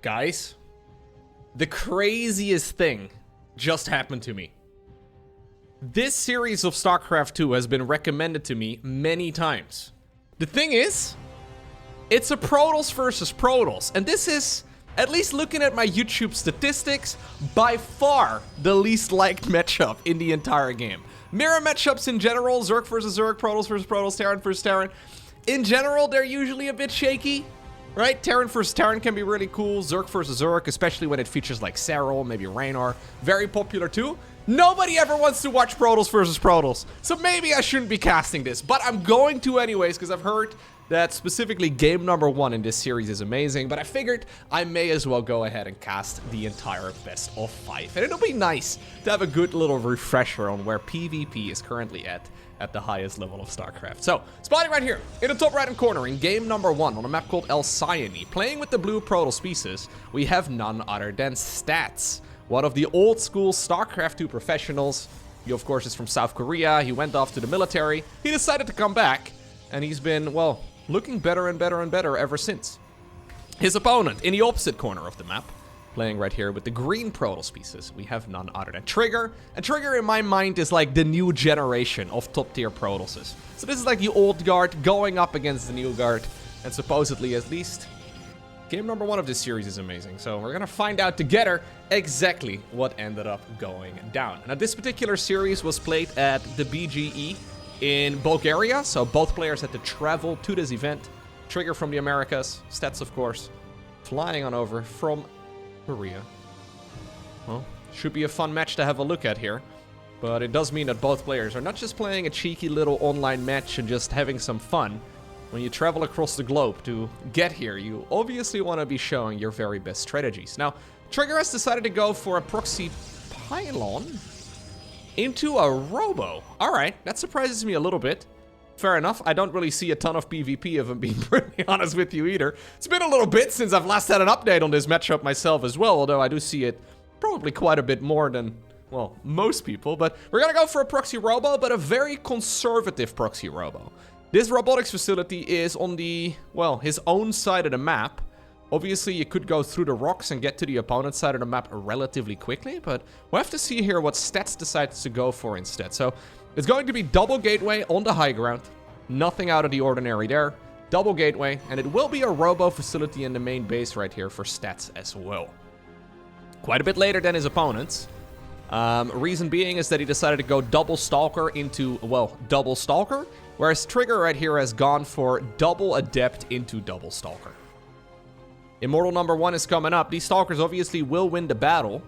Guys, the craziest thing just happened to me. This series of StarCraft 2 has been recommended to me many times. The thing is, it's a Protoss versus Protoss, and this is, at least looking at my YouTube statistics, by far the least liked matchup in the entire game. Mirror matchups in general, Zerg versus Zerg, Protoss versus Protoss, Terran versus Terran, in general, they're usually a bit shaky, right? Terran versus Terran can be really cool. Zerg versus Zerg, especially when it features like Serral, maybe Raynar, very popular too. Nobody ever wants to watch Protoss versus Protoss, so maybe I shouldn't be casting this, but I'm going to anyways, because I've heard that specifically game number 1 in this series is amazing, but I figured I may as well go ahead and cast the entire best of 5. And it'll be nice to have a good little refresher on where PvP is currently at the highest level of StarCraft. So, spotting right here, in the top right-hand corner, in game number 1, on a map called El Cyane, playing with the blue Protoss pieces, we have none other than Stats, one of the old-school StarCraft 2 professionals. He, of course, is from South Korea. He went off to the military. He decided to come back, and he's been, well, looking better and better and better ever since. His opponent, in the opposite corner of the map, playing right here with the green Protoss pieces, we have none other than Trigger. And Trigger, in my mind, is like the new generation of top-tier Protosses. So this is like the old guard going up against the new guard, and supposedly, at least, game number 1 of this series is amazing. So we're gonna find out together exactly what ended up going down. Now, this particular series was played at the BGE in Bulgaria, so both players had to travel to this event. Trigger from the Americas, Stats, of course, flying on over from Korea. Well, should be a fun match to have a look at here, but it does mean that both players are not just playing a cheeky little online match and just having some fun. When you travel across the globe to get here, you obviously want to be showing your very best strategies. Now, Trigger has decided to go for a Proxy Pylon into a Robo. Alright, that surprises me a little bit. Fair enough, I don't really see a ton of PvP, if I'm being pretty honest with you either. It's been a little bit since I've last had an update on this matchup myself as well, although I do see it probably quite a bit more than, well, most people. But we're gonna go for a Proxy Robo, but a very conservative Proxy Robo. This robotics facility is on the, well, his own side of the map. Obviously, you could go through the rocks and get to the opponent's side of the map relatively quickly, but we'll have to see here what Stats decides to go for instead. So, it's going to be double gateway on the high ground. Nothing out of the ordinary there. Double gateway, and it will be a Robo facility in the main base right here for Stats as well. Quite a bit later than his opponents. Reason being is that he decided to go double Stalker into, well, double Stalker, whereas Trigger right here has gone for double Adept into double Stalker. Immortal number 1 is coming up. These Stalkers obviously will win the battle.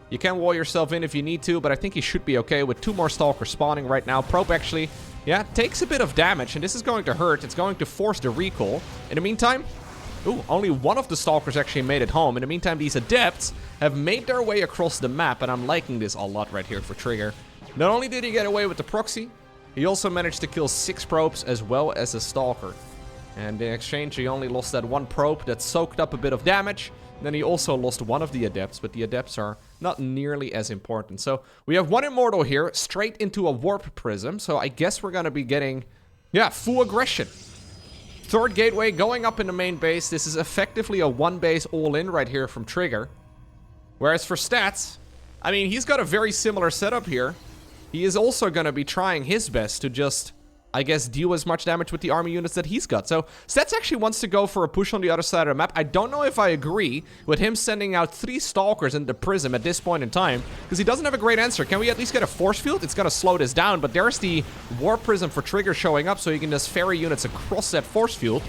You can wall yourself in if you need to, but I think he should be okay with 2 more Stalkers spawning right now. Probe actually, yeah, takes a bit of damage, and this is going to hurt. It's going to force the recall. In the meantime, ooh, only one of the Stalkers actually made it home. In the meantime, these Adepts have made their way across the map, and I'm liking this a lot right here for Trigger. Not only did he get away with the Proxy, he also managed to kill 6 probes as well as a Stalker. And in exchange, he only lost that 1 probe that soaked up a bit of damage. And then he also lost 1 of the Adepts, but the Adepts are not nearly as important. So we have 1 Immortal here, straight into a Warp Prism. So I guess we're going to be getting, yeah, full aggression. 3rd gateway going up in the main base. This is effectively a 1 base all-in right here from Trigger. Whereas for Stats, I mean, he's got a very similar setup here. He is also going to be trying his best to just, I guess, deal as much damage with the army units that he's got. So, Stats actually wants to go for a push on the other side of the map. I don't know if I agree with him sending out 3 Stalkers in the Prism at this point in time, because he doesn't have a great answer. Can we at least get a Force Field? It's going to slow this down, but there's the War Prism for Trigger showing up, so he can just ferry units across that Force Field.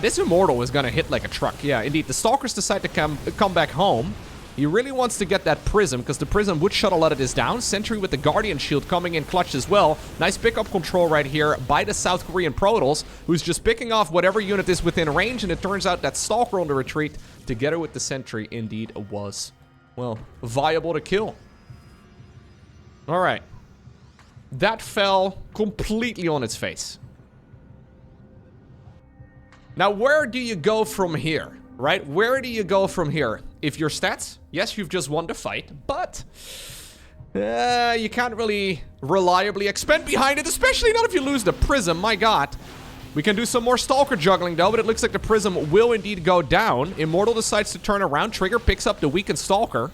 This Immortal is going to hit like a truck. Yeah, indeed. The Stalkers decide to come back home. He really wants to get that Prism, because the Prism would shut a lot of this down. Sentry with the Guardian Shield coming in clutch as well. Nice pickup control right here by the South Korean Protoss, who's just picking off whatever unit is within range, and it turns out that Stalker on the retreat, together with the Sentry, indeed was, well, viable to kill. Alright. That fell completely on its face. Now, where do you go from here? Right? Where do you go from here? If your Stats, yes, you've just won the fight, but you can't really reliably expend behind it, especially not if you lose the Prism, my god. We can do some more Stalker juggling, though, but it looks like the Prism will indeed go down. Immortal decides to turn around. Trigger picks up the weakened Stalker.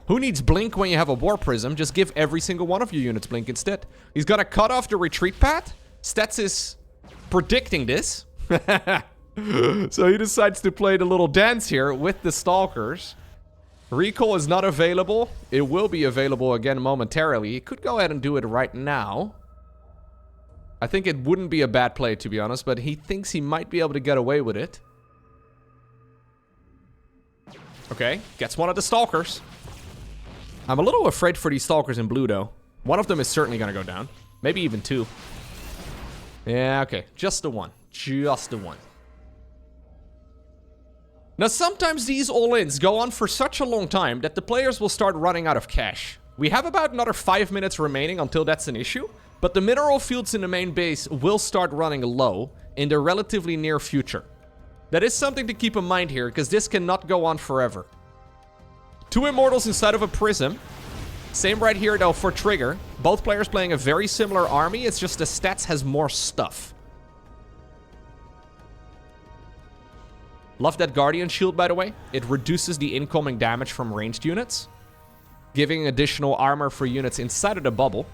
Who needs Blink when you have a War Prism? Just give every single one of your units Blink instead. He's gonna cut off the retreat path. Stats is predicting this. So he decides to play the little dance here with the Stalkers. Recall is not available. It will be available again momentarily. He could go ahead and do it right now. I think it wouldn't be a bad play, to be honest, but he thinks he might be able to get away with it. Okay, gets one of the Stalkers. I'm a little afraid for these Stalkers in blue, though. One of them is certainly going to go down. Maybe even two. Yeah, okay. Just the one. Just the one. Now, sometimes these all-ins go on for such a long time that the players will start running out of cash. We have about another 5 minutes remaining until that's an issue, but the mineral fields in the main base will start running low in the relatively near future. That is something to keep in mind here, because this cannot go on forever. 2 Immortals inside of a Prism. Same right here, though, for Trigger. Both players playing a very similar army, it's just the stats has more stuff. Love that Guardian Shield, by the way. It reduces the incoming damage from ranged units, giving additional armor for units inside of the bubble.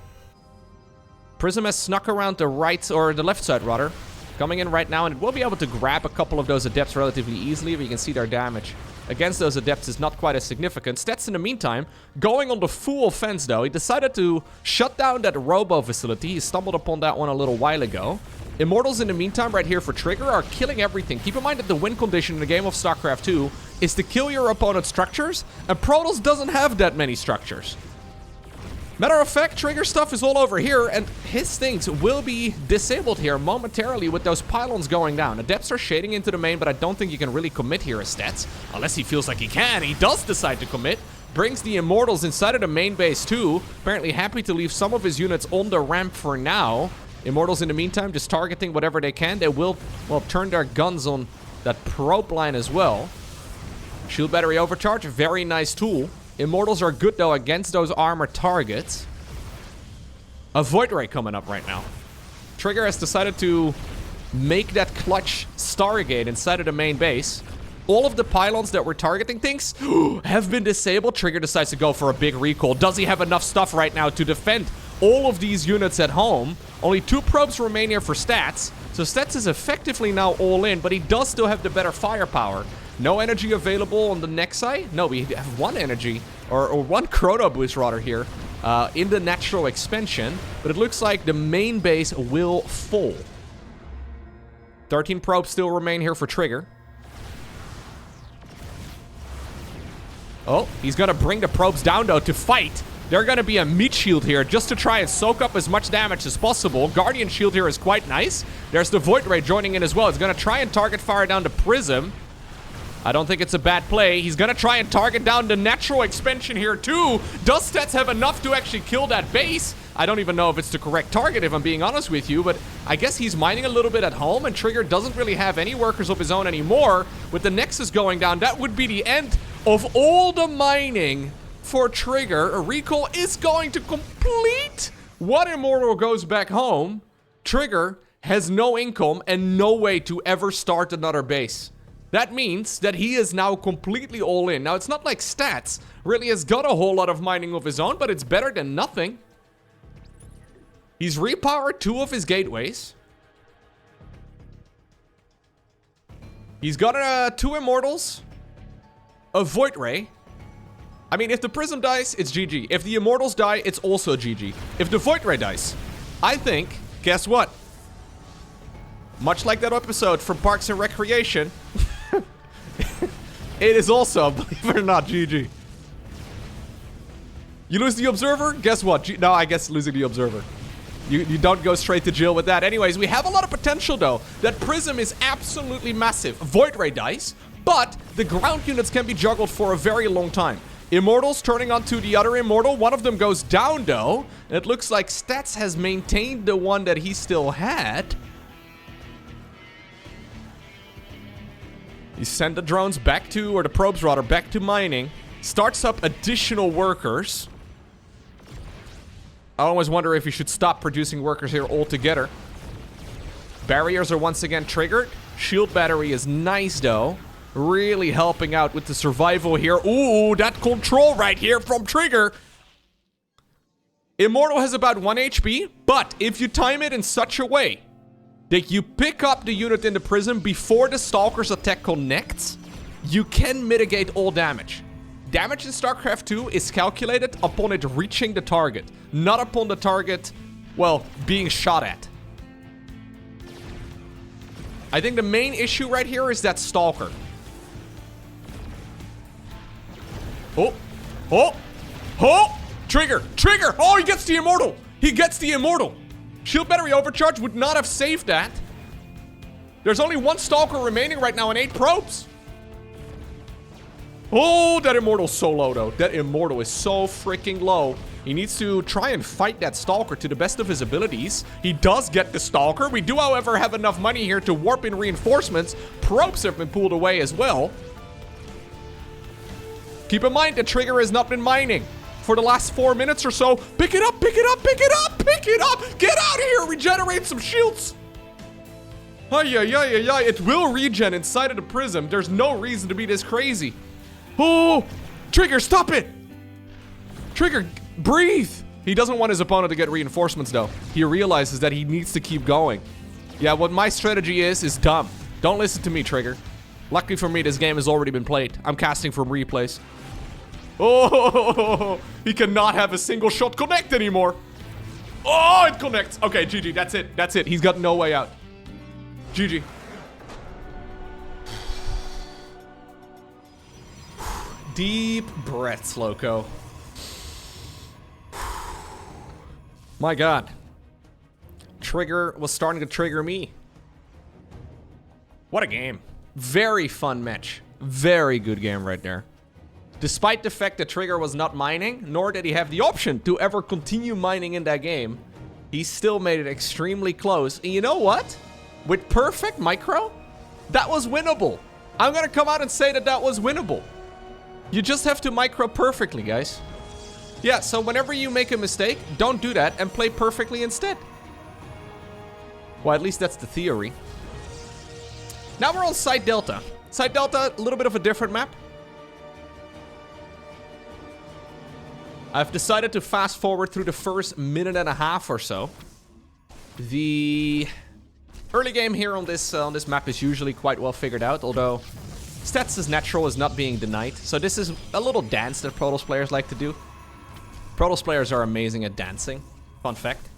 Prism has snuck around the right, or the left side, rather. Coming in right now, and it will be able to grab a couple of those Adepts relatively easily, but you can see their damage against those Adepts is not quite as significant. Stats, in the meantime, going on the full offense, though. He decided to shut down that Robo facility. He stumbled upon that one a little while ago. Immortals, in the meantime, right here for Trigger, are killing everything. Keep in mind that the win condition in the game of StarCraft 2 is to kill your opponent's structures, and Protoss doesn't have that many structures. Matter of fact, Trigger stuff is all over here, and his things will be disabled here momentarily with those pylons going down. Adepts are shading into the main, but I don't think you can really commit here as stats. Unless he feels like he can. He does decide to commit. Brings the Immortals inside of the main base too. Apparently happy to leave some of his units on the ramp for now. Immortals in the meantime just targeting whatever they can. They will, well, turn their guns on that probe line as well. Shield battery overcharge, very nice tool. Immortals are good, though, against those armored targets. A Void Ray coming up right now. Trigger has decided to make that clutch Stargate inside of the main base. All of the pylons that were targeting things have been disabled. Trigger decides to go for a big recall. Does he have enough stuff right now to defend all of these units at home? Only 2 probes remain here for Stats. So Stats is effectively now all in, but he does still have the better firepower. No energy available on the next side? No, we have 1 energy, or 1 chrono boost rather here, in the natural expansion. But it looks like the main base will fall. 13 probes still remain here for Trigger. Oh, he's gonna bring the probes down, though, to fight. They're gonna be a meat shield here just to try and soak up as much damage as possible. Guardian shield here is quite nice. There's the Void Ray joining in as well. It's gonna try and target fire down the Prism. I don't think it's a bad play. He's gonna try and target down the natural expansion here too. Does Stats have enough to actually kill that base? I don't even know if it's the correct target, if I'm being honest with you, but I guess he's mining a little bit at home, and Trigger doesn't really have any workers of his own anymore. With the Nexus going down, that would be the end of all the mining for Trigger. A recall is going to complete. 1 Immortal goes back home. Trigger has no income and no way to ever start another base. That means that he is now completely all in. Now, it's not like Stats really has got a whole lot of mining of his own, but it's better than nothing. He's repowered 2 of his gateways. He's got 2 Immortals, a Void Ray. I mean, if the Prism dies, it's GG. If the Immortals die, it's also GG. If the Void Ray dies, I think, guess what? Much like that episode from Parks and Recreation, it is also, believe it or not, GG. You lose the Observer? Guess what? No, I guess losing the Observer. You don't go straight to jail with that. Anyways, we have a lot of potential, though. That Prism is absolutely massive. Void Ray dies, but the ground units can be juggled for a very long time. Immortals turning onto the other Immortal. One of them goes down, though. It looks like Stats has maintained the one that he still had. He sent the drones back to, or the probes rather, back to mining. Starts up additional workers. I always wonder if he should stop producing workers here altogether. Barriers are once again triggered. Shield battery is nice, though. Really helping out with the survival here. Ooh, that control right here from Trigger. Immortal has about 1 HP, but if you time it in such a way that you pick up the unit in the prism before the Stalker's attack connects, you can mitigate all damage. Damage in StarCraft 2 is calculated upon it reaching the target, not upon the target, well, being shot at. I think the main issue right here is that Stalker. Oh! Oh! Oh! Trigger! Trigger! Oh, he gets the Immortal! He gets the Immortal! Shield battery overcharge would not have saved that. There's only 1 Stalker remaining right now and 8 probes. Oh, that Immortal's so low, though. That Immortal is so freaking low. He needs to try and fight that Stalker to the best of his abilities. He does get the Stalker. We do, however, have enough money here to warp in reinforcements. Probes have been pulled away as well. Keep in mind, the Trigger has not been mining for the last 4 minutes or so. Pick it up, pick it up, pick it up, pick it up! Get out of here! Regenerate some shields! Ay, ay, ay, ay, ay. It will regen inside of the prism. There's no reason to be this crazy. Oh! Trigger, stop it! Trigger, breathe! He doesn't want his opponent to get reinforcements, though. He realizes that he needs to keep going. Yeah, what my strategy is dumb. Don't listen to me, Trigger. Luckily for me, this game has already been played. I'm casting from replays. Oh, he cannot have a single shot connect anymore. Oh, it connects. Okay, GG, that's it. That's it. He's got no way out. GG. Deep breaths, Lowko. My God. Trigger was starting to trigger me. What a game. Very fun match. Very good game right there. Despite the fact that Trigger was not mining, nor did he have the option to ever continue mining in that game, he still made it extremely close. And you know what? With perfect micro, that was winnable. I'm gonna come out and say that that was winnable. You just have to micro perfectly, guys. Yeah, so whenever you make a mistake, don't do that and play perfectly instead. Well, at least that's the theory. Now we're on Site Delta. Site Delta, a little bit of a different map. I've decided to fast forward through the first minute and a half or so. The early game here on this map is usually quite well figured out, although stats as natural is not being denied. So this is a little dance that Protoss players like to do. Protoss players are amazing at dancing. Fun fact.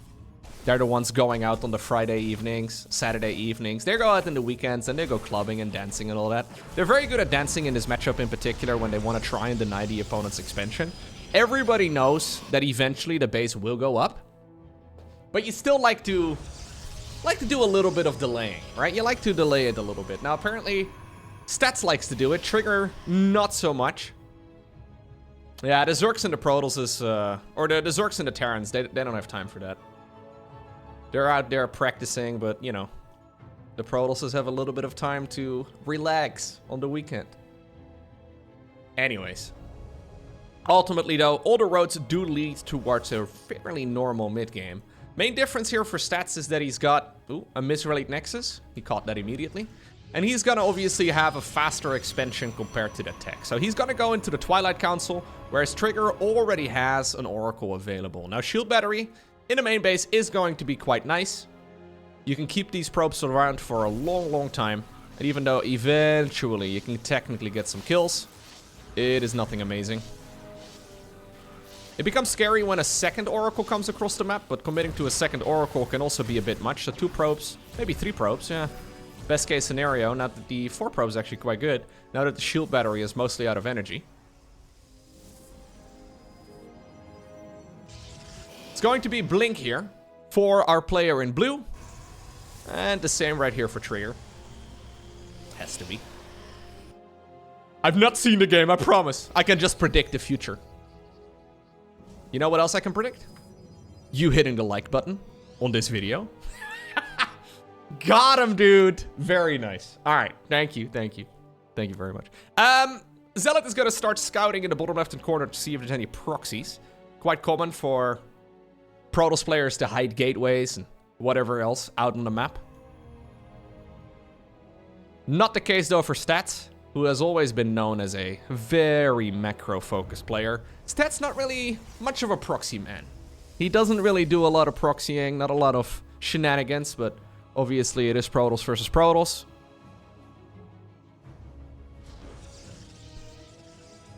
They're the ones going out on the Friday evenings, Saturday evenings. They go out in the weekends and they go clubbing and dancing and all that. They're very good at dancing in this matchup in particular when they want to try and deny the opponent's expansion. Everybody knows that eventually the base will go up, but you still like to do a little bit of delaying, right? You like to delay it a little bit. Now, apparently, Stats likes to do it. Trigger, not so much. Yeah, the Zerks and the Protoss is, or the Zerks and the Terrans, they don't have time for that. They're out there practicing, but, you know, the Protosses have a little bit of time to relax on the weekend. Anyways. Ultimately, though, all the roads do lead towards a fairly normal mid-game. Main difference here for Stats is that he's got a misrelate Nexus. He caught that immediately. And he's gonna obviously have a faster expansion compared to the tech. So he's gonna go into the Twilight Council, whereas Trigger already has an Oracle available. Now, Shield Battery in the main base is going to be quite nice. You can keep these probes around for a long, long time. And even though eventually you can technically get some kills, it is nothing amazing. It becomes scary when a second Oracle comes across the map, but committing to a second Oracle can also be a bit much. So 2 probes, maybe 3 probes, yeah. Best case scenario, now that the 4 probes is actually quite good, now that the shield battery is mostly out of energy. It's going to be Blink here for our player in blue. And the same right here for Trigger. Has to be. I've not seen the game, I promise. I can just predict the future. You know what else I can predict? You hitting the like button on this video. Got him, dude. Very nice. All right. Thank you. Thank you. Thank you very much. Zealot is going to start scouting in the bottom left-hand corner to see if there's any proxies. Quite common for Protoss players to hide gateways and whatever else out on the map. Not the case though for Stats, who has always been known as a very macro-focused player. Stats not really much of a proxy man. He doesn't really do a lot of proxying, not a lot of shenanigans, but obviously it is Protoss versus Protoss.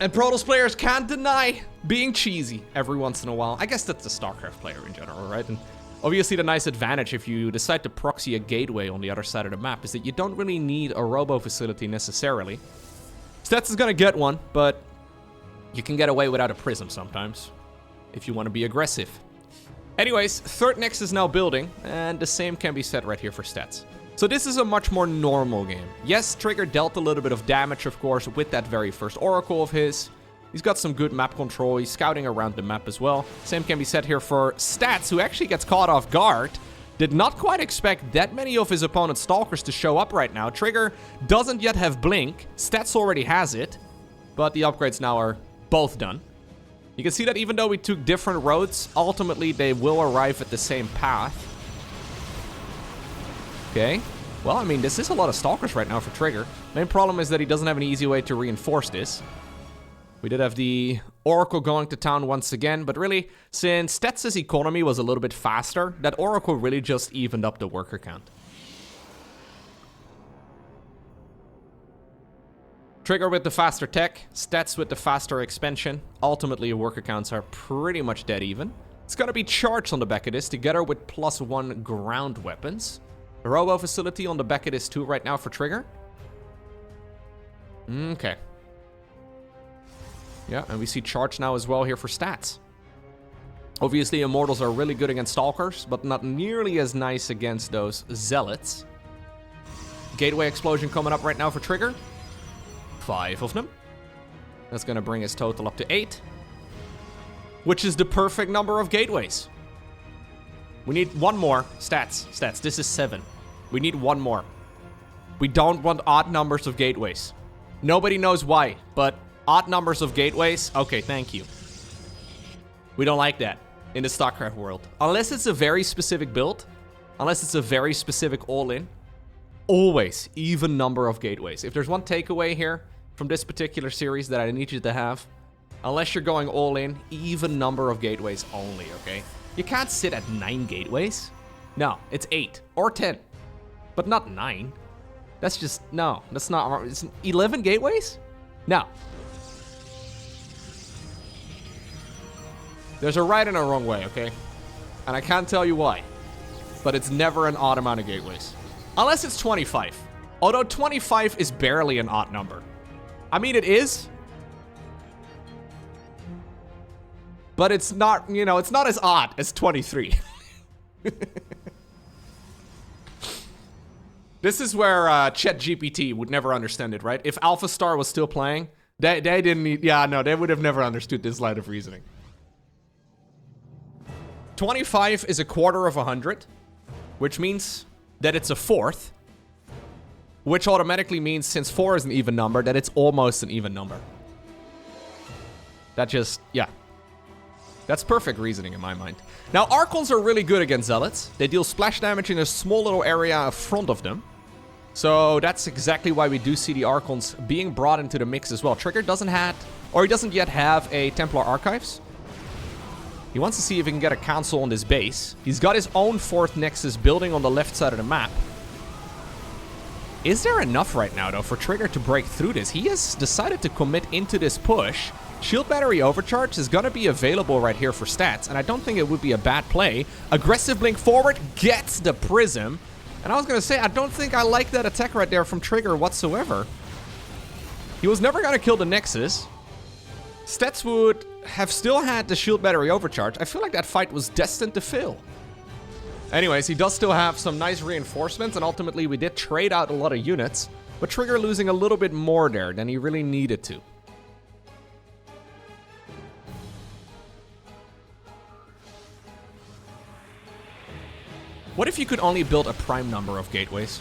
And Protoss players can't deny being cheesy every once in a while. I guess that's the StarCraft player in general, right? And obviously the nice advantage if you decide to proxy a gateway on the other side of the map is that you don't really need a Robo facility necessarily. Stats is gonna get one, but you can get away without a prism sometimes if you want to be aggressive. Anyways, third Nexus is now building, and the same can be said right here for Stats. So this is a much more normal game. Yes, Trigger dealt a little bit of damage, of course, with that very first Oracle of his. He's got some good map control. He's scouting around the map as well. Same can be said here for Stats, who actually gets caught off guard. Did not quite expect that many of his opponent's Stalkers to show up right now. Trigger doesn't yet have Blink. Stats already has it. But the upgrades now are both done. You can see that even though we took different roads, ultimately they will arrive at the same path. Okay. Well, I mean, this is a lot of Stalkers right now for Trigger. Main problem is that he doesn't have an easy way to reinforce this. We did have the Oracle going to town once again, but really, since Stats' economy was a little bit faster, that Oracle really just evened up the worker count. Trigger with the faster tech, Stats with the faster expansion. Ultimately, worker counts are pretty much dead even. It's gonna be charged on the back of this, together with +1 ground weapons. The Robo facility on the back of this too right now for Trigger. Okay. Yeah, and we see charge now as well here for Stats. Obviously, Immortals are really good against Stalkers, but not nearly as nice against those Zealots. Gateway explosion coming up right now for Trigger. 5 of them. That's gonna bring his total up to 8. Which is the perfect number of gateways. We need one more. Stats. This is 7. We need one more. We don't want odd numbers of gateways. Nobody knows why, but odd numbers of gateways? Okay, thank you. We don't like that in the StarCraft world. Unless it's a very specific build, unless it's a very specific all-in, always even number of gateways. If there's one takeaway here from this particular series that I need you to have, unless you're going all-in, even number of gateways only, okay? You can't sit at 9 gateways. No, it's 8 or 10, but not 9. That's just, no, that's not, it's 11 gateways? No. There's a right and a wrong way, okay? And I can't tell you why, but it's never an odd amount of gateways. Unless it's 25. Although 25 is barely an odd number. I mean, it is. But it's not, you know, it's not as odd as 23. This is where ChatGPT would never understand it, right? If Alpha Star was still playing, they didn't need, yeah, no, they would have never understood this line of reasoning. 25 is a quarter of 100, which means that it's a fourth, which automatically means since 4 is an even number, that it's almost an even number. That just, yeah. That's perfect reasoning in my mind. Now, Archons are really good against Zealots. They deal splash damage in a small little area in front of them. So that's exactly why we do see the Archons being brought into the mix as well. Trigger doesn't yet have a Templar Archives. He wants to see if he can get a council on this base. He's got his own 4th Nexus building on the left side of the map. Is there enough right now, though, for Trigger to break through this? He has decided to commit into this push. Shield Battery Overcharge is going to be available right here for Stats, and I don't think it would be a bad play. Aggressive Blink forward, gets the Prism. And I was going to say, I don't think I like that attack right there from Trigger whatsoever. He was never going to kill the Nexus. Stats would have still had the Shield Battery Overcharge. I feel like that fight was destined to fail. Anyways, he does still have some nice reinforcements, and ultimately we did trade out a lot of units, but Trigger losing a little bit more there than he really needed to. What if you could only build a prime number of gateways?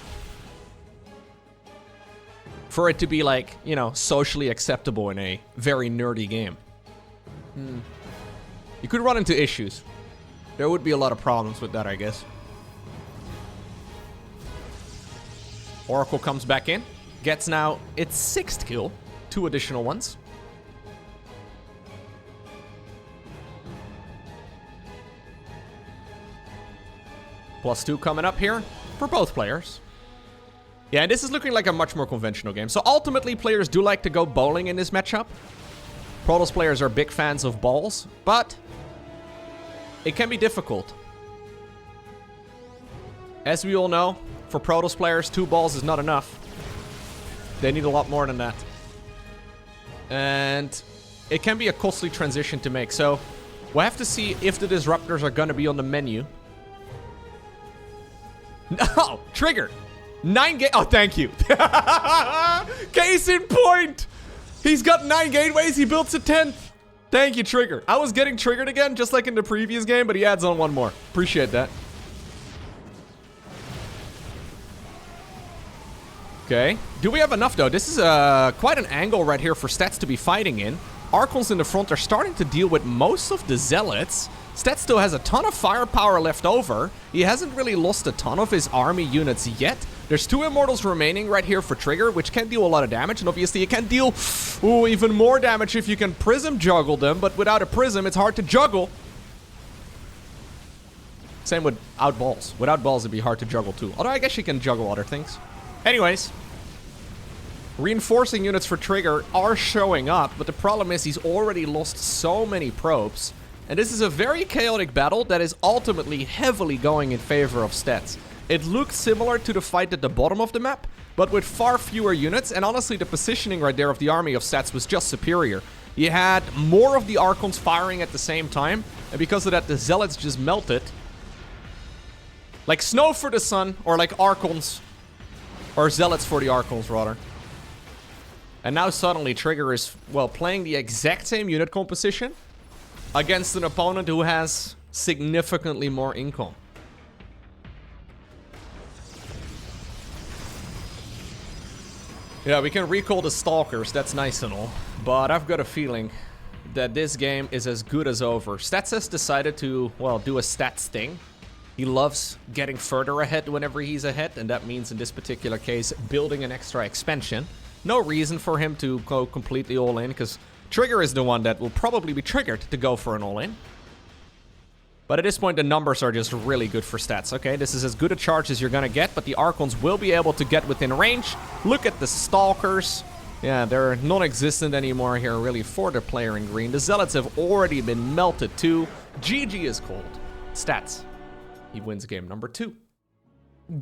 For it to be like, you know, socially acceptable in a very nerdy game. You could run into issues. There would be a lot of problems with that, I guess. Oracle comes back in. gets now its 6th kill. 2 additional ones. +2 coming up here for both players. Yeah, and this is looking like a much more conventional game. So ultimately, players do like to go bowling in this matchup. Protoss players are big fans of balls, but it can be difficult. As we all know, for Protoss players, 2 balls is not enough. They need a lot more than that. And it can be a costly transition to make. So we'll have to see if the disruptors are going to be on the menu. No, trigger. 9 gate. Oh, thank you. Case in point. He's got 9 gateways. He builds a 10th. Thank you, trigger. I was getting triggered again, just like in the previous game, but he adds on 1 more. Appreciate that. Okay. Do we have enough, though? This is quite an angle right here for Stats to be fighting in. Archons in the front are starting to deal with most of the Zealots. Stats still has a ton of firepower left over. He hasn't really lost a ton of his army units yet. There's 2 Immortals remaining right here for Trigger, which can deal a lot of damage. And obviously, it can deal even more damage if you can Prism juggle them. But without a Prism, it's hard to juggle. Same without balls. Without balls, it'd be hard to juggle too. Although I guess you can juggle other things. Anyways. Reinforcing units for Trigger are showing up. But the problem is he's already lost so many probes. And this is a very chaotic battle that is ultimately heavily going in favor of Stats. It looked similar to the fight at the bottom of the map, but with far fewer units, and honestly the positioning right there of the army of Stats was just superior. You had more of the Archons firing at the same time, and because of that the Zealots just melted. Like snow for the sun, or like Archons, or Zealots for the Archons rather. And now suddenly Trigger is, well, playing the exact same unit composition against an opponent who has significantly more income. Yeah, we can recall the Stalkers, that's nice and all. But I've got a feeling that this game is as good as over. Stats has decided to, well, do a Stats thing. He loves getting further ahead whenever he's ahead, and that means in this particular case, building an extra expansion. No reason for him to go completely all in, because Trigger is the one that will probably be triggered to go for an all-in. But at this point, the numbers are just really good for Stats. Okay, this is as good a charge as you're gonna get, but the Archons will be able to get within range. Look at the Stalkers. Yeah, they're non-existent anymore here, really, for the player in green. The Zealots have already been melted too. GG is called. Stats. He wins game number 2.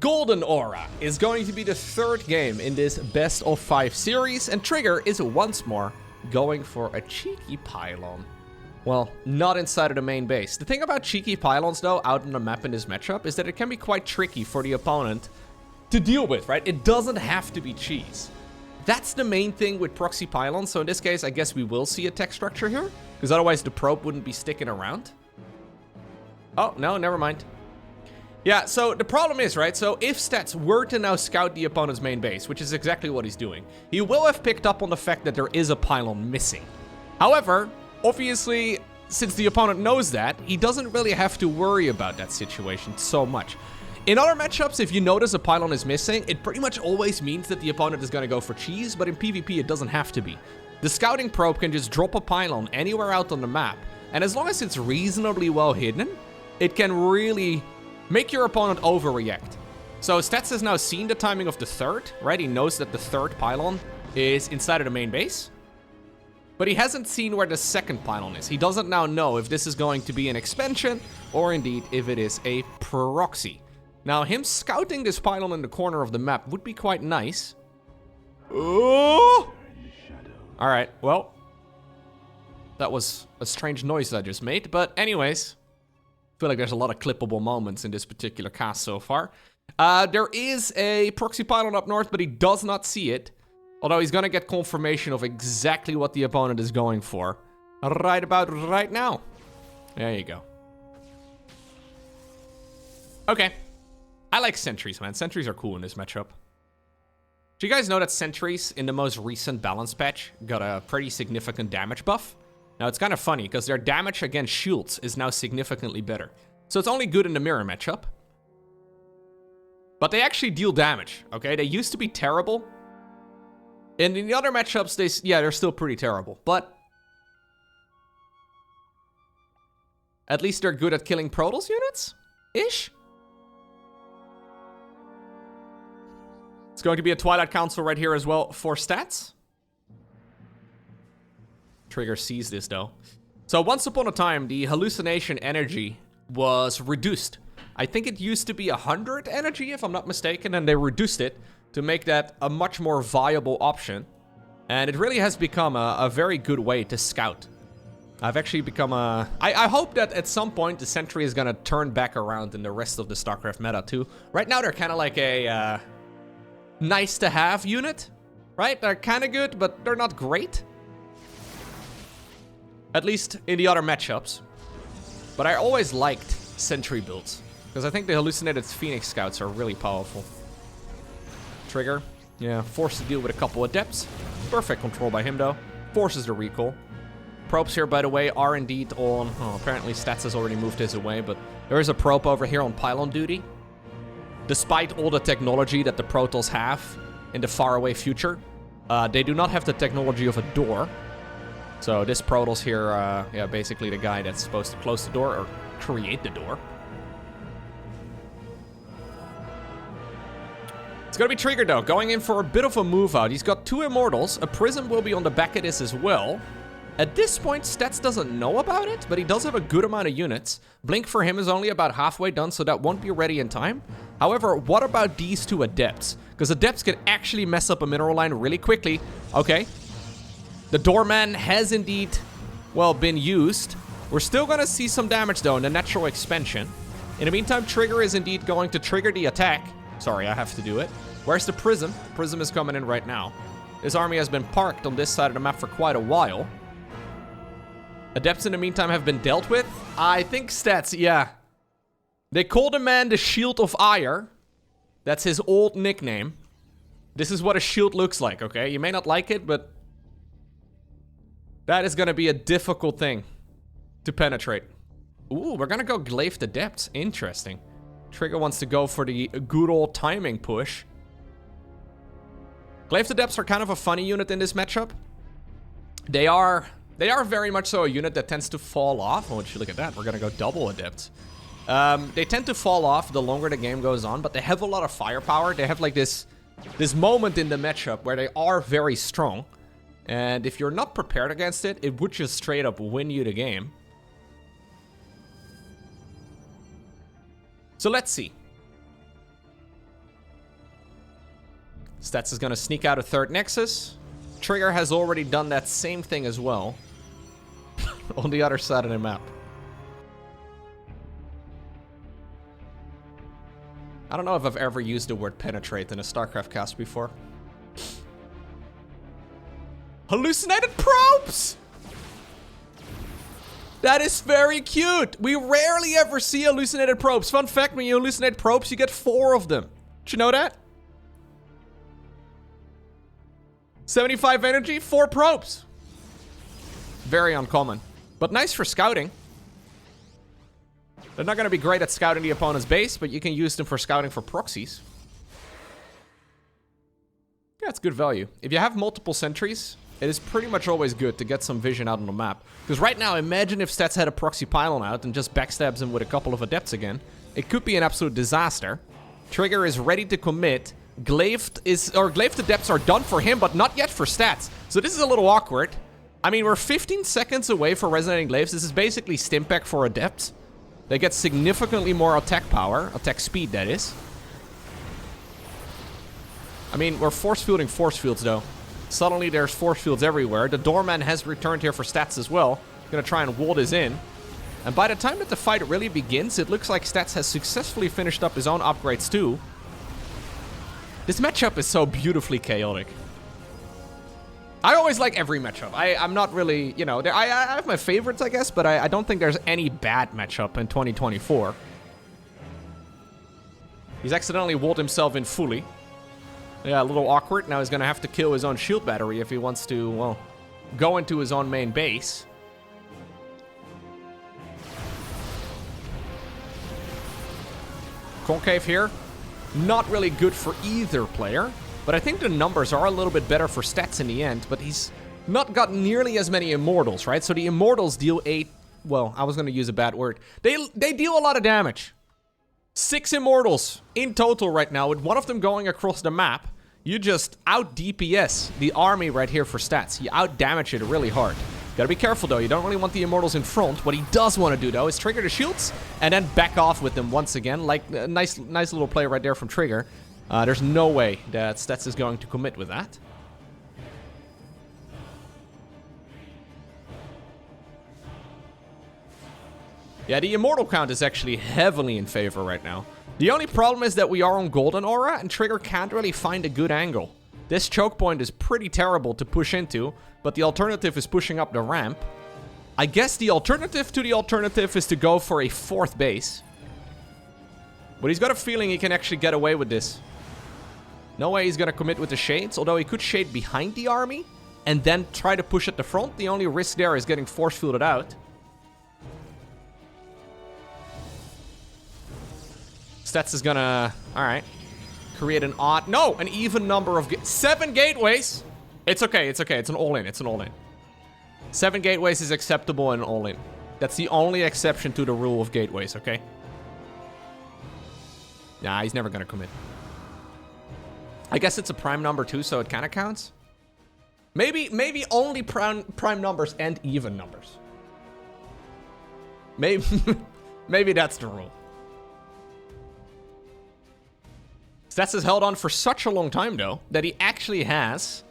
Golden Aura is going to be the 3rd game in this best of 5 series, and Trigger is once more going for a cheeky pylon. Well, not inside of the main base. The thing about cheeky pylons, though, out on the map in this matchup, is that it can be quite tricky for the opponent to deal with, right? It doesn't have to be cheese. That's the main thing with proxy pylons. So in this case, I guess we will see a tech structure here, because otherwise the probe wouldn't be sticking around. Oh, no, never mind. Yeah, so the problem is, right, so if Stats were to now scout the opponent's main base, which is exactly what he's doing, he will have picked up on the fact that there is a pylon missing. However, obviously, since the opponent knows that, he doesn't really have to worry about that situation so much. In other matchups, if you notice a pylon is missing, it pretty much always means that the opponent is going to go for cheese, but in PvP it doesn't have to be. The scouting probe can just drop a pylon anywhere out on the map, and as long as it's reasonably well hidden, it can really make your opponent overreact. So Stats has now seen the timing of the 3rd, right? He knows that the 3rd pylon is inside of the main base. But he hasn't seen where the 2nd pylon is. He doesn't now know if this is going to be an expansion or indeed if it is a proxy. Now, him scouting this pylon in the corner of the map would be quite nice. Oh! Alright, well. That was a strange noise I just made. But anyways, I feel like there's a lot of clippable moments in this particular cast so far. There is a proxy pylon up north, but he does not see it. Although he's going to get confirmation of exactly what the opponent is going for. Right about right now. There you go. Okay. I like sentries, man. Sentries are cool in this matchup. Do you guys know that sentries in the most recent balance patch got a pretty significant damage buff? Now, it's kind of funny because their damage against shields is now significantly better. So it's only good in the mirror matchup. But they actually deal damage, okay? They used to be terrible. And in the other matchups, they're still pretty terrible. But at least they're good at killing Protoss units? Ish? It's going to be a Twilight Council right here as well for stats. Trigger sees this though. So once upon a time, the hallucination energy was reduced. I think it used to be 100 energy, if I'm not mistaken, and they reduced it to make that a much more viable option. And it really has become a very good way to scout. I've actually become a... I hope that at some point the Sentry is gonna turn back around in the rest of the StarCraft meta too. Right now they're kind of like a nice to have unit, right? They're kind of good, but they're not great. At least in the other matchups. But I always liked Sentry builds, because I think the hallucinated Phoenix Scouts are really powerful. Trigger, yeah, forced to deal with a couple Adepts. Perfect control by him though. Forces the recall. Probes here, by the way, are indeed on... Oh, apparently Stats has already moved his away, but there is a probe over here on pylon duty. Despite all the technology that the Protoss have in the faraway future, they do not have the technology of a door. So this Protoss here, yeah, basically the guy that's supposed to close the door or create the door. It's gonna be Trigger though, going in for a bit of a move out. He's got 2 Immortals. A Prism will be on the back of this as well. At this point, Stats doesn't know about it, but he does have a good amount of units. Blink for him is only about halfway done, so that won't be ready in time. However, what about these 2 Adepts? Because Adepts can actually mess up a mineral line really quickly. Okay. The Doorman has indeed, well, been used. We're still going to see some damage, though, in the natural expansion. In the meantime, Trigger is indeed going to trigger the attack. Sorry, I have to do it. Where's the Prism? Prism is coming in right now. This army has been parked on this side of the map for quite a while. Adepts in the meantime have been dealt with. I think Stats, yeah. They call the man the Shield of Ire. That's his old nickname. This is what a shield looks like, okay? You may not like it, but that is gonna be a difficult thing to penetrate. Ooh, we're gonna go Glaive Adepts. Interesting. Trigger wants to go for the good old timing push. Glaive Adepts are kind of a funny unit in this matchup. They are very much so a unit that tends to fall off. Oh, would you look at that? We're gonna go double Adepts. They tend to fall off the longer the game goes on, but they have a lot of firepower. They have like this moment in the matchup where they are very strong. And if you're not prepared against it, it would just straight up win you the game. So let's see. Stats is gonna sneak out a 3rd Nexus. Trigger has already done that same thing as well. On the other side of the map. I don't know if I've ever used the word penetrate in a StarCraft cast before. Hallucinated probes! That is very cute. We rarely ever see hallucinated probes. Fun fact, when you hallucinate probes, you get 4 of them. Did you know that? 75 energy, 4 probes. Very uncommon. But nice for scouting. They're not going to be great at scouting the opponent's base, but you can use them for scouting for proxies. Yeah, it's good value. If you have multiple sentries, it is pretty much always good to get some vision out on the map. Because right now, imagine if Stats had a proxy pylon out and just backstabs him with a couple of Adepts again. It could be an absolute disaster. Trigger is ready to commit. Glaive Adepts are done for him, but not yet for Stats. So this is a little awkward. I mean, we're 15 seconds away for Resonating Glaives. This is basically Stimpack for Adepts. They get significantly more attack power, attack speed, that is. I mean, we're force-fielding force fields, though. Suddenly, there's force fields everywhere. The Doorman has returned here for Stats as well. Gonna try and wall this in. And by the time that the fight really begins, it looks like Stats has successfully finished up his own upgrades, too. This matchup is so beautifully chaotic. I always like every matchup. I'm not really, you know, I have my favorites, I guess, but I don't think there's any bad matchup in 2024. He's accidentally walled himself in fully. Yeah, a little awkward. Now he's going to have to kill his own shield battery if he wants to, well, go into his own main base. Concave here. Not really good for either player. But I think the numbers are a little bit better for stats in the end. But he's not got nearly as many immortals, right? So the immortals deal 8... Well, I was going to use a bad word. They deal a lot of damage. 6 immortals in total right now, with one of them going across the map. You just out DPS the army right here for stats. You out damage it really hard. Gotta be careful though, you don't really want the immortals in front. What he does want to do though is trigger the shields and then back off with them once again. Like a nice little play right there from Trigger. There's no way that Stats is going to commit with that. Yeah, the immortal count is actually heavily in favor right now. The only problem is that we are on Golden Aura and Trigger can't really find a good angle. This choke point is pretty terrible to push into, but the alternative is pushing up the ramp. I guess the alternative to the alternative is to go for a 4th base. But he's got a feeling he can actually get away with this. No way he's gonna commit with the shades, although he could shade behind the army and then try to push at the front. The only risk there is getting force fielded out. Stats is gonna, alright, create an odd, no, an even number of, 7 gateways. It's okay, it's okay, it's an all-in, it's an all-in. 7 gateways is acceptable in all-in. That's the only exception to the rule of gateways, okay? Nah, he's never gonna commit. I guess it's a prime number too, so it kinda counts. Maybe only prime numbers and even numbers. Maybe that's the rule. Stats has held on for such a long time, though, that he actually has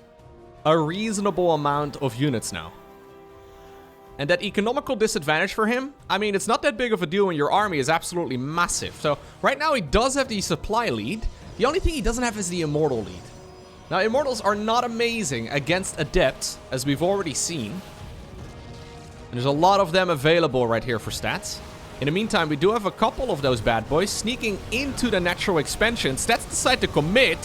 a reasonable amount of units now. And that economical disadvantage for him, I mean, it's not that big of a deal when your army is absolutely massive. So, right now he does have the supply lead. The only thing he doesn't have is the immortal lead. Now, immortals are not amazing against adepts, as we've already seen. And there's a lot of them available right here for stats. In the meantime, we do have a couple of those bad boys sneaking into the natural expansion. Stats decide to commit.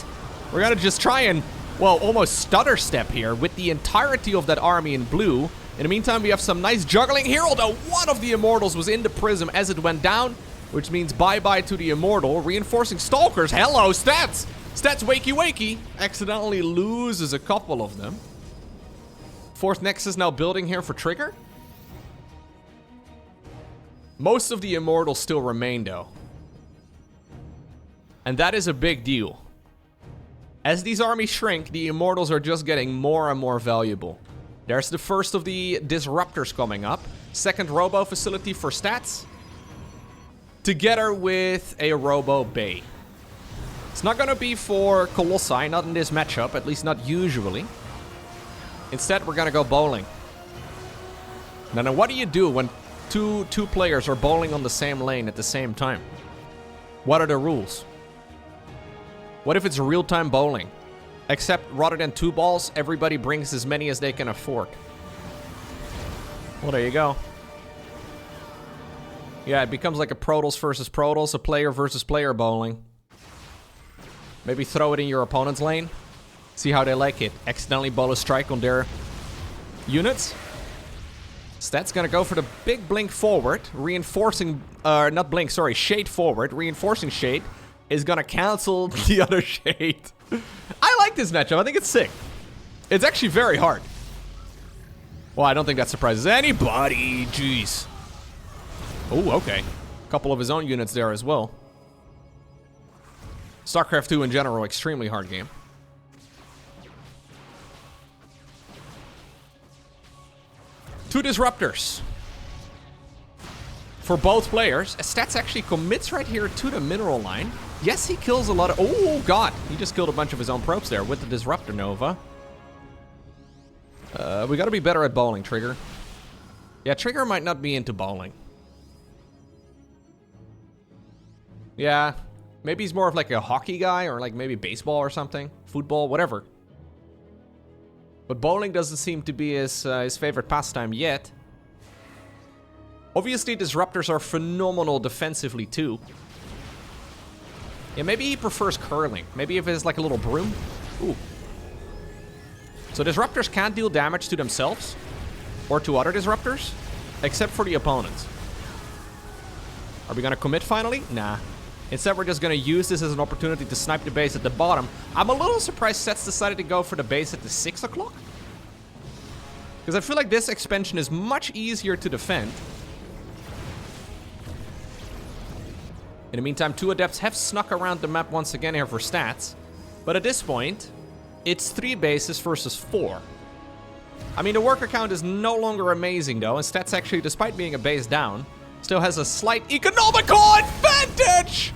We're gonna just try and, well, almost stutter step here with the entirety of that army in blue. In the meantime, we have some nice juggling here, although one of the immortals was in the prism as it went down, which means bye-bye to the immortal. Reinforcing stalkers. Hello, Stats! Stats wakey wakey. Accidentally loses a couple of them. 4th Nexus now building here for Trigger. Most of the immortals still remain, though. And that is a big deal. As these armies shrink, the immortals are just getting more and more valuable. There's the first of the disruptors coming up. 2nd Robo facility for stats. Together with a Robo Bay. It's not gonna be for Colossi, not in this matchup, at least not usually. Instead, we're gonna go bowling. Now, what do you do when two players are bowling on the same lane at the same time? What are the rules? What if it's real-time bowling? Except rather than 2 balls, everybody brings as many as they can afford. Well, there you go. Yeah, it becomes like a Protoss versus Protoss, a player versus player bowling. Maybe throw it in your opponent's lane. See how they like it. Accidentally bowl a strike on their units. Stats gonna go for the big blink forward, reinforcing, not blink, sorry, shade forward. Reinforcing shade is gonna cancel the other shade. I like this matchup, I think it's sick. It's actually very hard. Well, I don't think that surprises anybody, jeez. Oh, okay. A couple of his own units there as well. StarCraft 2 in general, extremely hard game. Two disruptors for both players. Stats actually commits right here to the mineral line. Yes, he kills a lot of... Oh, God. He just killed a bunch of his own probes there with the Disruptor Nova. We gotta be better at bowling, Trigger. Yeah, Trigger might not be into bowling. Yeah, maybe he's more of like a hockey guy or like maybe baseball or something. Football, whatever. But bowling doesn't seem to be his favorite pastime yet. Obviously, disruptors are phenomenal defensively too. Yeah, maybe he prefers curling. Maybe if it's like a little broom. Ooh. So disruptors can't deal damage to themselves or to other disruptors, except for the opponents. Are we gonna commit finally? Nah. Instead, we're just going to use this as an opportunity to snipe the base at the bottom. I'm a little surprised Sets decided to go for the base at the 6 o'clock. Because I feel like this expansion is much easier to defend. In the meantime, 2 adepts have snuck around the map once again here for stats. But at this point, it's 3 bases versus 4. I mean, the worker count is no longer amazing, though. And Stats actually, despite being a base down, still has a slight economical advantage!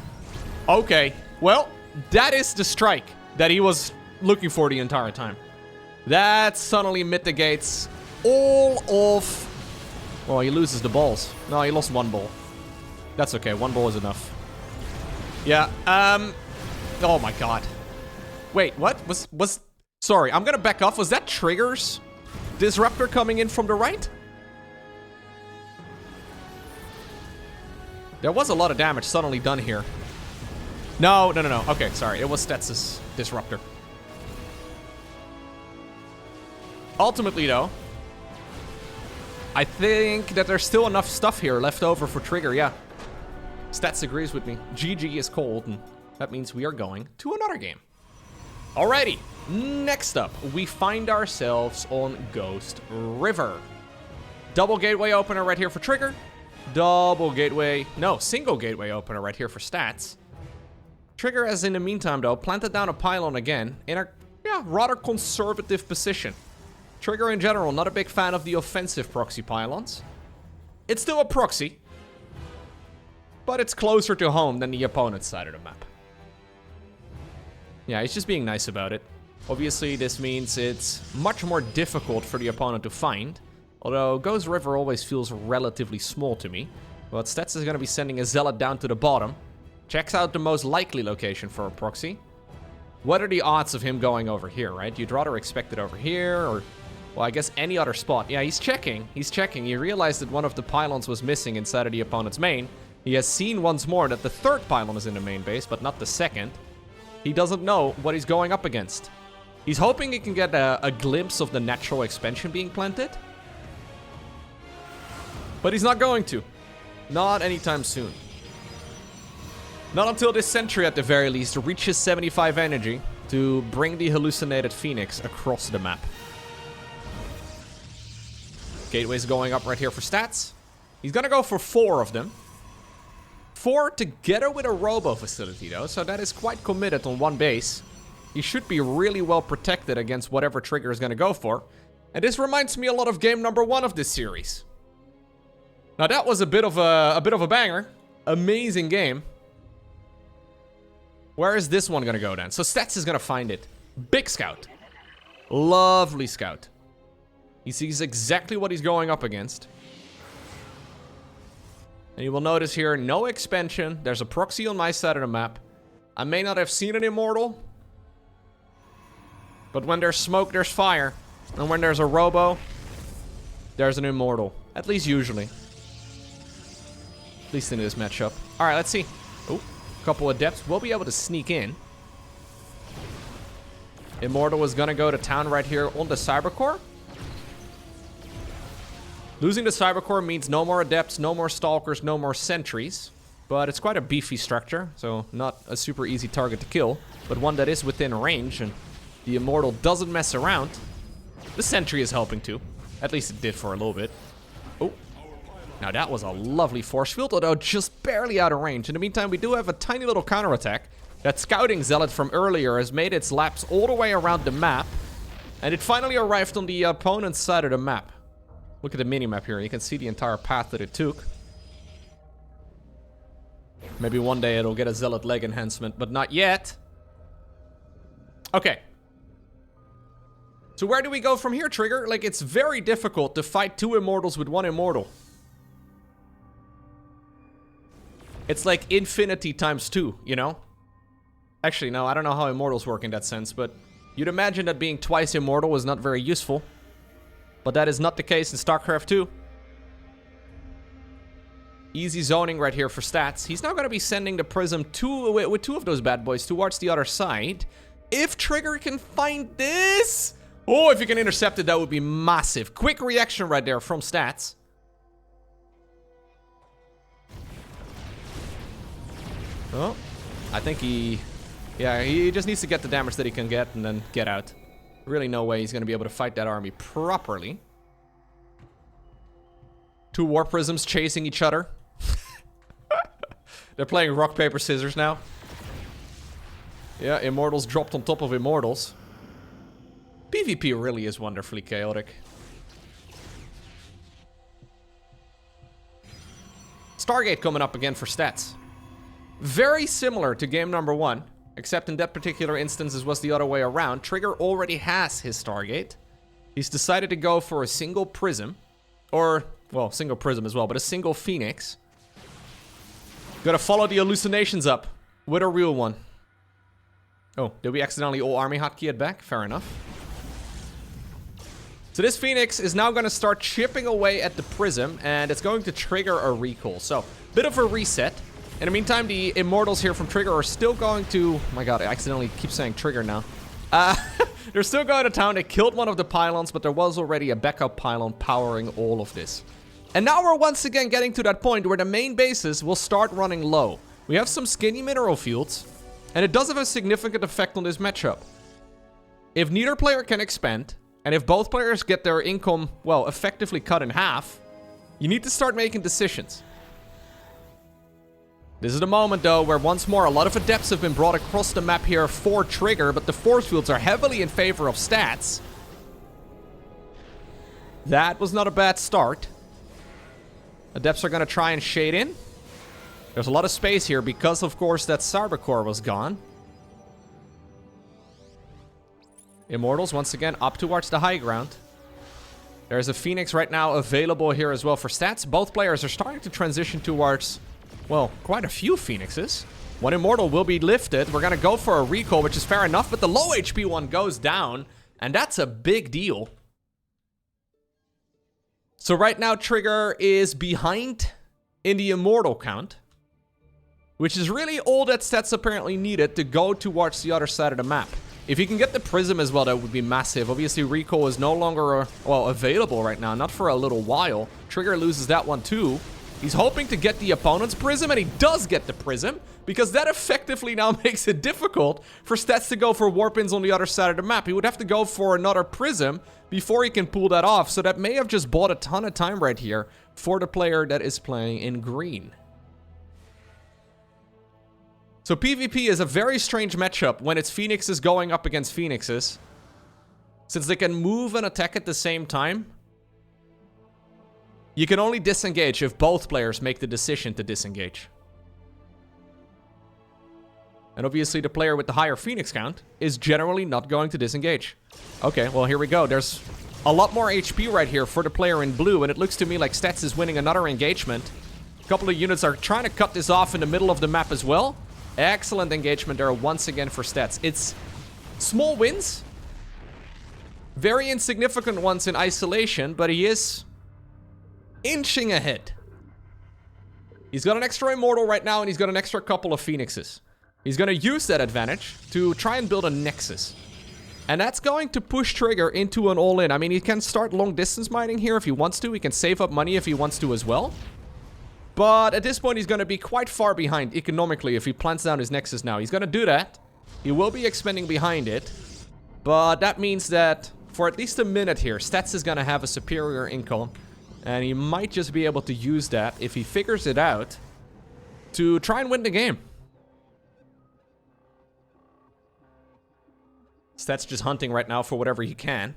Okay, well, that is the strike that he was looking for the entire time. That suddenly mitigates all of... Well, he loses the balls. No, he lost 1 ball. That's okay, 1 ball is enough. Yeah, oh my god. Wait, what? Was... Sorry, I'm gonna back off. Was that Trigger's Disruptor coming in from the right? There was a lot of damage suddenly done here. No. Okay, sorry. It was Stats' Disruptor. Ultimately, though, I think that there's still enough stuff here left over for Trigger, yeah. Stats agrees with me. GG is cold, and that means we are going to another game. Alrighty, next up, we find ourselves on Ghost River. Double gateway opener right here for Trigger. Double gateway, no, single gateway opener right here for Stats. Trigger has, in the meantime, though, planted down a pylon again in a, rather conservative position. Trigger, in general, not a big fan of the offensive proxy pylons. It's still a proxy, but it's closer to home than the opponent's side of the map. Yeah, he's just being nice about it. Obviously, this means it's much more difficult for the opponent to find. Although Ghost River always feels relatively small to me. But Stats is going to be sending a Zealot down to the bottom. Checks out the most likely location for a proxy. What are the odds of him going over here, right? You'd rather expect it over here, or... Well, I guess any other spot. Yeah, he's checking. He's checking. He realized that one of the pylons was missing inside of the opponent's main. He has seen once more that the 3rd pylon is in the main base, but not the 2nd. He doesn't know what he's going up against. He's hoping he can get a glimpse of the natural expansion being planted. But he's not going to. Not anytime soon. Not until this sentry, at the very least, reaches 75 energy to bring the hallucinated Phoenix across the map. Gateway's going up right here for Stats. He's gonna go for 4 of them. 4 together with a Robo facility, though, so that is quite committed on 1 base. He should be really well protected against whatever Trigger is gonna go for. And this reminds me a lot of game number 1 of this series. Now that was a bit of a banger. Amazing game. Where is this one gonna go then? So Stats is gonna find it. Big scout. Lovely scout. He sees exactly what he's going up against. And you will notice here, no expansion. There's a proxy on my side of the map. I may not have seen an immortal. But when there's smoke, there's fire. And when there's a Robo, there's an immortal. At least usually. At least in this matchup. Alright, let's see. Oh, a couple of adepts. We'll be able to sneak in. Immortal is gonna go to town right here on the Cybercore. Losing the Cybercore means no more adepts, no more stalkers, no more sentries. But it's quite a beefy structure, so not a super easy target to kill, but one that is within range, and the Immortal doesn't mess around. The sentry is helping too. At least it did for a little bit. Oh, now that was a lovely force field, although just barely out of range. In the meantime, we do have a tiny little counterattack. That scouting zealot from earlier has made its laps all the way around the map, and it finally arrived on the opponent's side of the map. Look at the minimap here. You can see the entire path that it took. Maybe one day it'll get a Zealot leg enhancement, but not yet. Okay. So where do we go from here, Trigger? Like, it's very difficult to fight 2 immortals with 1 immortal. It's like infinity times 2, you know? Actually, no, I don't know how immortals work in that sense, but you'd imagine that being twice immortal was not very useful. But that is not the case in StarCraft 2. Easy zoning right here for Stats. He's now going to be sending the Prism with 2 of those bad boys towards the other side. If Trigger can find this... Oh, if he can intercept it, that would be massive. Quick reaction right there from Stats. Oh, I think he... Yeah, he just needs to get the damage that he can get and then get out. Really no way he's going to be able to fight that army properly. 2 war prisms chasing each other. They're playing rock, paper, scissors now. Yeah, Immortals dropped on top of Immortals. PvP really is wonderfully chaotic. Stargate coming up again for stats. Very similar to game number 1, except in that particular instance it was the other way around. Trigger already has his Stargate. He's decided to go for a single prism. Or, well, single prism as well, but a single Phoenix. Gotta follow the hallucinations up with a real one. Oh, did we accidentally all army hotkey it back? Fair enough. So this Phoenix is now going to start chipping away at the prism, and it's going to trigger a recall. So, bit of a reset. In the meantime, the Immortals here from Trigger are still going to... Oh my god, I accidentally keep saying Trigger now. They're still going to town. They killed one of the pylons, but there was already a backup pylon powering all of this. And now we're once again getting to that point where the main bases will start running low. We have some skinny mineral fields, and it does have a significant effect on this matchup. If neither player can expand, and if both players get their income, well, effectively cut in half, you need to start making decisions. This is the moment, though, where once more a lot of adepts have been brought across the map here for Trigger, but the force fields are heavily in favor of stats. That was not a bad start. Adepts are going to try and shade in. There's a lot of space here because, of course, that Sarbacore was gone. Immortals, once again, up towards the high ground. There's a Phoenix right now available here as well for stats. Both players are starting to transition towards, well, quite a few Phoenixes. One Immortal will be lifted. We're going to go for a recall, which is fair enough, but the low HP one goes down, and that's a big deal. So right now, Trigger is behind in the Immortal count, which is really all that stats apparently needed to go towards the other side of the map. If you can get the Prism as well, that would be massive. Obviously, recall is no longer, well, available right now. Not for a little while. Trigger loses that one too. He's hoping to get the opponent's Prism, and he does get the Prism, because that effectively now makes it difficult for stats to go for Warpins on the other side of the map. He would have to go for another Prism before he can pull that off, so that may have just bought a ton of time right here for the player that is playing in green. So PvP is a very strange matchup when it's Phoenixes going up against Phoenixes. Since they can move and attack at the same time, you can only disengage if both players make the decision to disengage. And obviously the player with the higher Phoenix count is generally not going to disengage. Okay, well here we go. There's a lot more HP right here for the player in blue, and it looks to me like Stats is winning another engagement. A couple of units are trying to cut this off in the middle of the map as well. Excellent engagement there once again for Stats. It's small wins. Very insignificant ones in isolation, but he is inching ahead. He's got an extra Immortal right now, and he's got an extra couple of Phoenixes. He's going to use that advantage to try and build a Nexus. And that's going to push Trigger into an all-in. I mean, he can start long-distance mining here if he wants to. He can save up money if he wants to as well. But at this point, he's going to be quite far behind economically if he plants down his Nexus now. He's going to do that. He will be expanding behind it. But that means that for at least a minute here, Stats is going to have a superior income. And he might just be able to use that, if he figures it out, to try and win the game. Stats just hunting right now for whatever he can.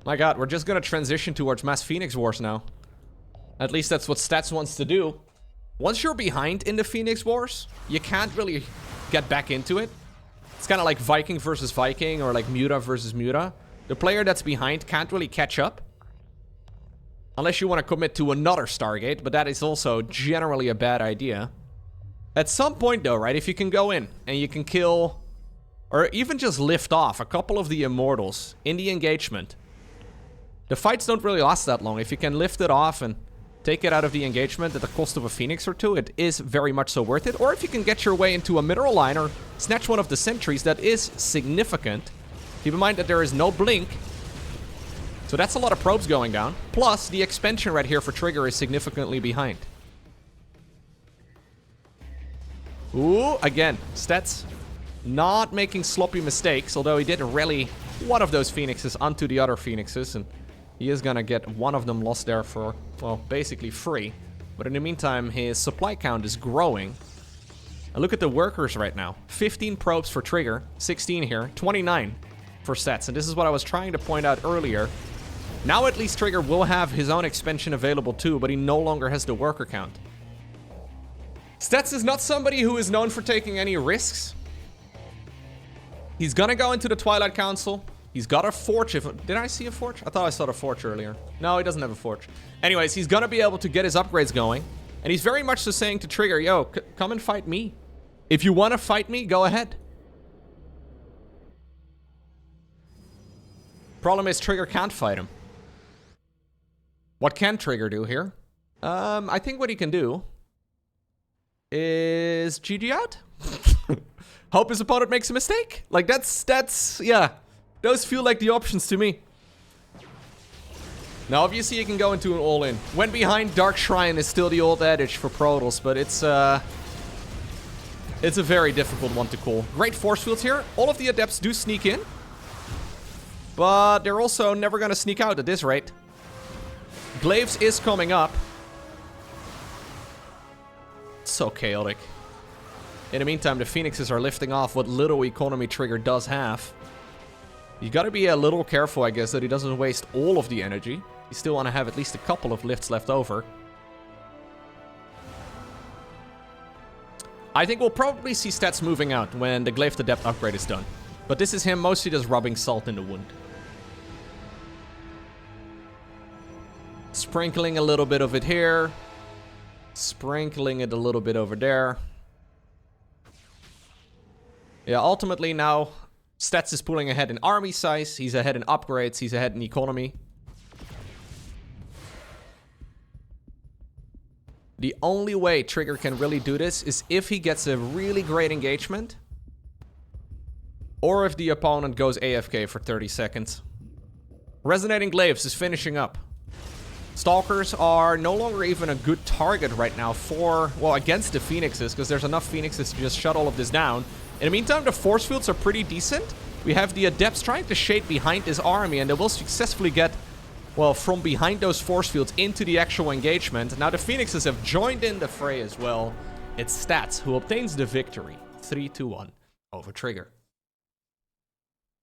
My god, we're just gonna transition towards Mass Phoenix Wars now. At least that's what Stats wants to do. Once you're behind in the Phoenix Wars, you can't really get back into it. It's kind of like Viking versus Viking, or like Muta versus Muta. The player that's behind can't really catch up. Unless you want to commit to another Stargate, but that is also generally a bad idea. At some point though, right, if you can go in and you can kill, or even just lift off a couple of the Immortals in the engagement, the fights don't really last that long. If you can lift it off and take it out of the engagement at the cost of a Phoenix or two, it is very much so worth it. Or if you can get your way into a mineral line or snatch one of the sentries, that is significant. Keep in mind that there is no blink. So that's a lot of probes going down. Plus, the expansion right here for Trigger is significantly behind. Ooh, again, Stats not making sloppy mistakes, although he did rally one of those Phoenixes onto the other Phoenixes, and he is gonna get one of them lost there for, well, basically free. But in the meantime, his supply count is growing. And look at the workers right now. 15 probes for Trigger, 16 here, 29 for Stats. And this is what I was trying to point out earlier. Now at least Trigger will have his own expansion available too, but he no longer has the worker count. Stats is not somebody who is known for taking any risks. He's gonna go into the Twilight Council. He's got a forge. Did I see a forge? I thought I saw a forge earlier. No, he doesn't have a forge. Anyways, he's gonna be able to get his upgrades going. And he's very much so saying to Trigger, yo, come and fight me. If you want to fight me, go ahead. Problem is, Trigger can't fight him. What can Trigger do here? I think what he can do is GG out. Hope his opponent makes a mistake. Like, that's, yeah. Those feel like the options to me. Now, obviously, you can go into an all-in. When behind, Dark Shrine is still the old adage for Protoss, but it's a very difficult one to call. Great force fields here. All of the adepts do sneak in. But they're also never going to sneak out at this rate. Glaives is coming up. It's so chaotic. In the meantime, the Phoenixes are lifting off what little economy Trigger does have. You gotta be a little careful, I guess, that he doesn't waste all of the energy. You still want to have at least a couple of lifts left over. I think we'll probably see Stats moving out when the Glaive to Depth upgrade is done. But this is him mostly just rubbing salt in the wound. Sprinkling a little bit of it here. Sprinkling it a little bit over there. Yeah, ultimately now, Stats is pulling ahead in army size. He's ahead in upgrades. He's ahead in economy. The only way Trigger can really do this is if he gets a really great engagement. Or if the opponent goes AFK for 30 seconds. Resonating Glaives is finishing up. Stalkers are no longer even a good target right now for, well, against the Phoenixes, because there's enough Phoenixes to just shut all of this down. In the meantime, the force fields are pretty decent. We have the Adepts trying to shade behind this army, and they will successfully get, well, from behind those force fields into the actual engagement. Now the Phoenixes have joined in the fray as well. It's Stats who obtains the victory. 3-1 over Trigger.